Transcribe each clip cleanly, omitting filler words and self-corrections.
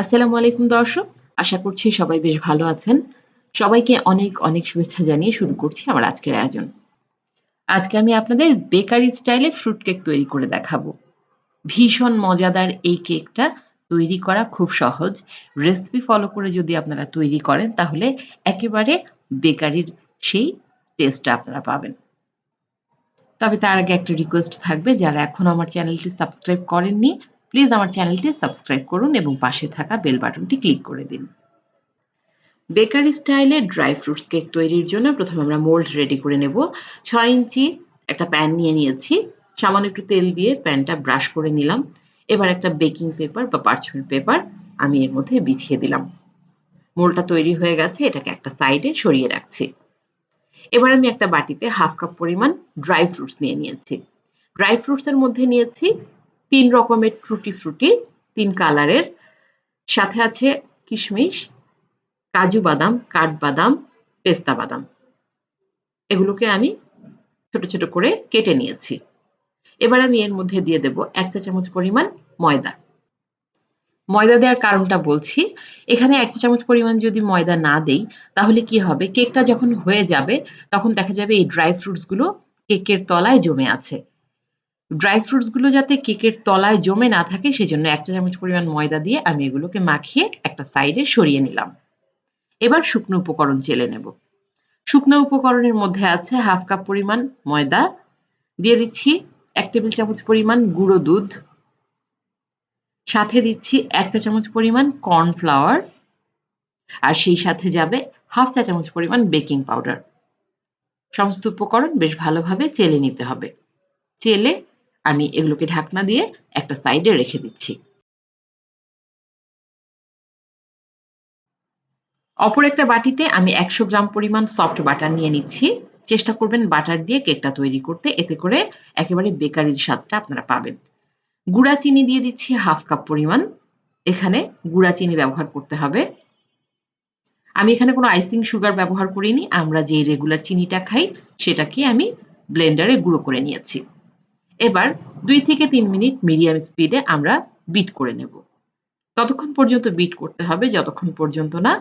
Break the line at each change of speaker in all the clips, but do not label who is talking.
আসসালামু আলাইকুম দর্শক, আশা করছি সবাই বেশ ভালো আছেন। সবাইকে অনেক অনেক শুভেচ্ছা জানিয়ে শুরু করছি আমার আজকের আয়োজন। আজকে আমি আপনাদের বেকারি স্টাইলে ফ্রুট কেক তৈরি করে দেখাবো। ভীষণ মজাদার এই কেকটা তৈরি করা খুব সহজ। রেসিপি ফলো করে যদি আপনারা তৈরি করেন তাহলে একেবারে বেকারির সেই টেস্টটা আপনারা পাবেন। তবে তার আগে একটা রিকোয়েস্ট থাকবে, যারা এখনো আমার চ্যানেলটি সাবস্ক্রাইব করেননি প্লিজ আমার চ্যানেলটি সাবস্ক্রাইব করুন এবং পাশে থাকা বেল বাটনটি ক্লিক করে দিন। বেকারি স্টাইলে ড্রাই ফ্রুটস কেক তৈরির জন্য প্রথমে আমরা মোল্ড রেডি করে নেব। 6 ইঞ্চি একটা প্যান নিয়ে নিয়েছি। সামান্য একটু তেল দিয়ে প্যানটা ব্রাশ করে নিলাম। এবার একটা বেকিং পেপার বা পার্চমেন্ট পেপার আমি এর মধ্যে বিছিয়ে দিলাম। মোল্ডটা তৈরি হয়ে গেছে, এটাকে একটা সাইডে সরিয়ে রাখছি। এবার আমি একটা বাটিতে হাফ কাপ পরিমাণ ড্রাই ফ্রুটস নিয়ে নিয়েছি। ড্রাই ফ্রুটস এর মধ্যে নিয়েছি 3 রকমের টুটি ফ্রুটি, 3 কালারের। সাথে আছে কিশমিশ, কাজু বাদাম, কাঠবাদাম, পেস্তা বাদাম। এগুলোকে আমি ছোট ছোট করে কেটে নিয়েছি। এবার আমি এর মধ্যে দিয়ে দেব 1 চা চামচ পরিমাণ ময়দা। ময়দা দেওয়ার কারণটা বলছি, এখানে 1 চা চামচ পরিমাণ যদি ময়দা না দেই তাহলে কি হবে, কেকটা যখন হয়ে যাবে তখন দেখা যাবে এই ড্রাই ফ্রুটস গুলো কেকের তলায় জমে আছে। ড্রাই ফ্রুটস গুলো যাতে কেকের তলায় জমে না থাকে সেজন্য 1 চা চামচ পরিমাণ ময়দা দিয়ে আমি এগুলোকে মাখিয়ে একটা সাইডে সরিয়ে নিলাম। এবার শুকনো উপকরণ চেলে নেব। শুকনো উপকরণের মধ্যে আছে হাফ কাপ পরিমাণ ময়দা, দিয়ে দিচ্ছি 1 টেবিল চামচ পরিমাণ গুঁড়ো দুধ, সাথে দিচ্ছি 1 চা চামচ পরিমাণ কর্নফ্লাওয়ার, আর সেই সাথে যাবে হাফ চা চামচ পরিমাণ বেকিং পাউডার। সমস্ত উপকরণ বেশ ভালোভাবে চেলে নিতে হবে। চেলে আমি এগুলোকে ঢাকনা দিয়ে একটা সাইডে রেখে দিচ্ছি। অপর একটা বাটিতে আমি 100 গ্রাম পরিমাণ সফট বাটার নিয়ে নিচ্ছি। চেষ্টা করবেন বাটার দিয়ে কেকটা তৈরি করতে, এতে করে একেবারে বেকারির স্বাদটা আপনারা পাবেন। গুঁড়া চিনি দিয়ে দিচ্ছি হাফ কাপ পরিমাণ। এখানে গুঁড়া চিনি ব্যবহার করতে হবে। আমি এখানে কোনো আইসিং সুগার ব্যবহার করিনি। আমরা যে রেগুলার চিনিটা খাই সেটাকে আমি ব্লেন্ডারে গুঁড়ো করে নিয়েছি। এবার 2 থেকে 3 মিনিট মিডিয়াম স্পিডে আমরা বিট করে নেব। ততক্ষণ পর্যন্ত বিট করতে হবে যতক্ষণ পর্যন্ত না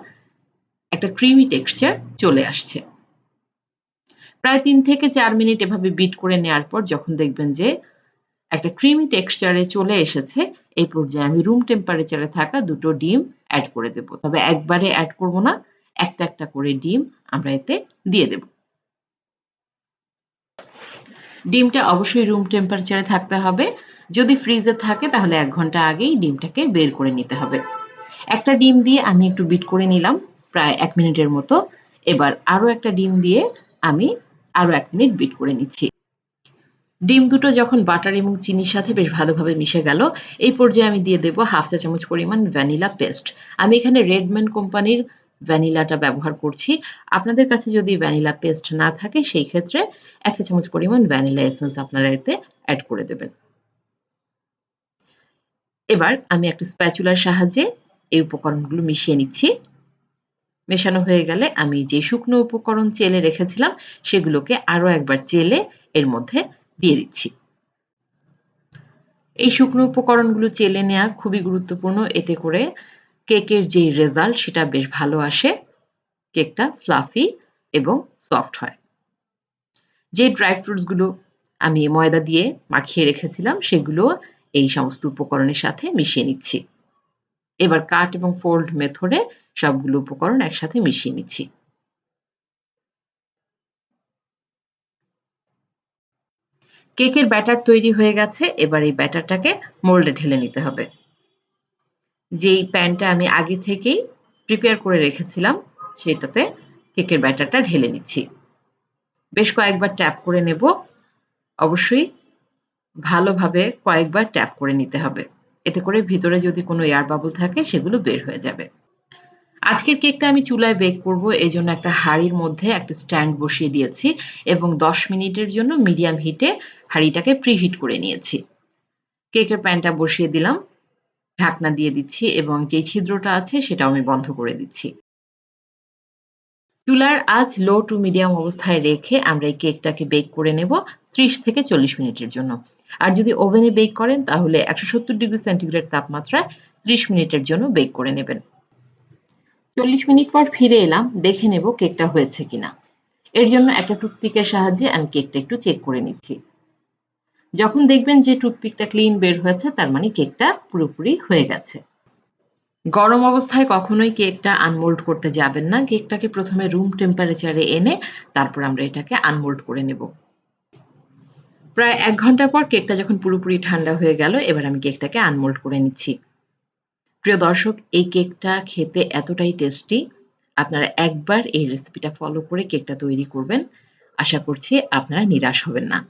একটা ক্রিমি টেক্সচার চলে আসছে। প্রায় 3 থেকে 4 মিনিট এভাবে বিট করে নেওয়ার পর যখন দেখবেন যে একটা ক্রিমি টেক্সচারে চলে এসেছে, এই পর্যায়ে আমি রুম টেম্পারেচারে থাকা 2 টো ডিম এড করে দেব। তবে একবারে এড করব না, একটা একটা করে ডিম আমরা এতে দিয়ে দেব। ডিমটা অবশ্যই রুম টেম্পারেচারে থাকতে হবে। যদি ফ্রিজে থাকে তাহলে 1 ঘন্টা আগেই ডিমটাকে বের করে নিতে হবে। একটা ডিম দিয়ে আমি একটু বিট করে নিলাম প্রায় 1 মিনিটের মতো। এবার আরো একটা ডিম দিয়ে আমি আরো 1 মিনিট বিট করে নিচ্ছি। ডিম দুটো যখন বাটার এবং চিনির সাথে বেশ ভালোভাবে মিশে গেল, এই পর্যায়ে আমি দিয়ে দেব হাফ চা চামচ পরিমাণ ভ্যানিলা পেস্ট। আমি এখানে রেডম্যান কোম্পানির ভ্যানিলাটা ব্যবহার করছি। আপনাদের কাছে যদি ভ্যানিলা পেস্ট না থাকে সেই ক্ষেত্রে 1 চা চামচ পরিমাণ ভ্যানিলা এসেন্স আপনারা এতে এড করে দেবেন। এবার আমি একটা স্প্যাচুলার সাহায্যে এই উপকরণগুলো মিশিয়ে নিচ্ছি। মেশানো হয়ে গেলে আমি যে শুকনো উপকরণ চেলে রেখেছিলাম সেগুলোকে আরো একবার চেলে এর মধ্যে দিয়ে দিচ্ছি। এই শুকনো উপকরণগুলো চেলে নেওয়া খুবই গুরুত্বপূর্ণ, এতে করে কেকের যে রেজাল্ট সেটা বেশ ভালো আসে। কেকটা ফ্লাফি এবং সফট হয়। যে ড্রাই ফ্রুটস গুলো আমি ময়দা দিয়ে মাখিয়ে রেখেছিলাম সেগুলো এই সমস্ত উপকরণের সাথে মিশিয়ে নিচ্ছি। এবার কাট এবং ফোল্ড মেথডে সবগুলো উপকরণ একসাথে মিশিয়ে নিচ্ছি। কেকের ব্যাটার তৈরি হয়ে গেছে। এবার এই ব্যাটারটাকে মোল্ডে ঢেলে নিতে হবে। যেই প্যানটা আমি আগে থেকেই প্রিপেয়ার করে রেখেছিলাম সেটাতে কেকের ব্যাটারটা ঢেলে নিচ্ছি। বেশ কয়েকবার ট্যাপ করে নেব। অবশ্যই ভালোভাবে কয়েকবার ট্যাপ করে নিতে হবে। এতে করে ভিতরে যদি কোনো এয়ার বাবল থাকে সেগুলো বের হয়ে যাবে। আজকের কেকটা আমি চুলায় বেক করব, এজন্য একটা হাঁড়ির মধ্যে একটা স্ট্যান্ড বসিয়ে দিয়েছি এবং 10 মিনিটের জন্য মিডিয়াম হিটে হাঁড়িটাকে প্রিহিট করে নিয়েছি। কেকের প্যানটা বসিয়ে দিলাম, ঢাকনা দিয়ে দিচ্ছি এবং যে ছিদ্রটা আছে সেটাও আমি বন্ধ করে দিচ্ছি। চুলার আঁচ লো টু মিডিয়াম অবস্থায় রেখে আমরা এই কেকটাকে বেক করে নেব 30 থেকে 40 মিনিটের জন্য। আর যদি ওভেনে বেক করেন তাহলে 170 ডিগ্রি সেন্টিগ্রেড তাপমাত্রায় 30 মিনিটের জন্য বেক করে নেবেন। 40 মিনিট পর ফিরে এলাম, দেখে নেব কেকটা হয়েছে কিনা। এর জন্য একটা টুথপিকের সাহায্যে আমি কেকটা একটু চেক করে নিচ্ছি। যখন দেখবেন যে টুথপিকটা ক্লিন বের হয়েছে, তার মানে কেকটা পুরোপুরি হয়ে গেছে। গরম অবস্থায় কখনোই কেকটা আনমোল্ড করতে যাবেন না। কেকটাকে প্রথমে রুম টেম্পারেচারে এনে তারপর আমরা এটাকে আনমোল্ড করে নেব। প্রায় ১ ঘন্টা পর কেকটা যখন পুরোপুরি ঠান্ডা হয়ে গেল, এবার আমি কেকটাকে আনমোল্ড করে নিচ্ছি। প্রিয় দর্শক, এই কেকটা খেতে এতটাই টেস্টি, আপনারা একবার এই রেসিপিটা ফলো করে কেকটা তৈরি করবেন। আশা করছি আপনারা নিরাশ হবেন না।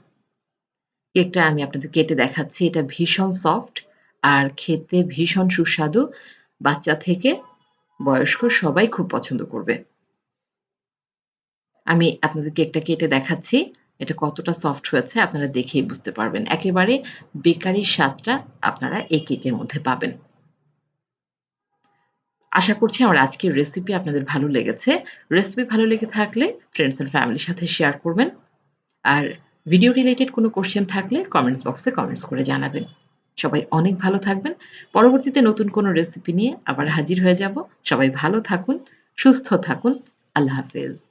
কেকটা আমি আপনাদের কেটে দেখাচ্ছি। এটা ভীষণ সফট আর খেতে ভীষণ সুস্বাদু। বাচ্চা থেকে বয়স্ক সবাই খুব পছন্দ করবে। আমি আপনাদের কেকটা কেটে দেখাচ্ছি। এটা কতটা সফট হয়েছে আপনারা দেখেই বুঝতে পারবেন। একেবারে বেকারির স্বাদটা আপনারা এই কেকের মধ্যে পাবেন। আশা করছি আমার আজকের রেসিপি আপনাদের ভালো লেগেছে। রেসিপি ভালো লেগে থাকলে ফ্রেন্ডস অ্যান্ড ফ্যামিলির সাথে শেয়ার করবেন। আর ভিডিও রিলেটেড কোনো কোয়েশ্চেন থাকলে কমেন্টস বক্সে কমেন্টস করে জানাবেন। সবাই অনেক ভালো থাকবেন। পরবর্তীতে নতুন কোনো রেসিপি নিয়ে আবার হাজির হয়ে যাব। সবাই ভালো থাকুন, সুস্থ থাকুন। আল্লাহ হাফেজ।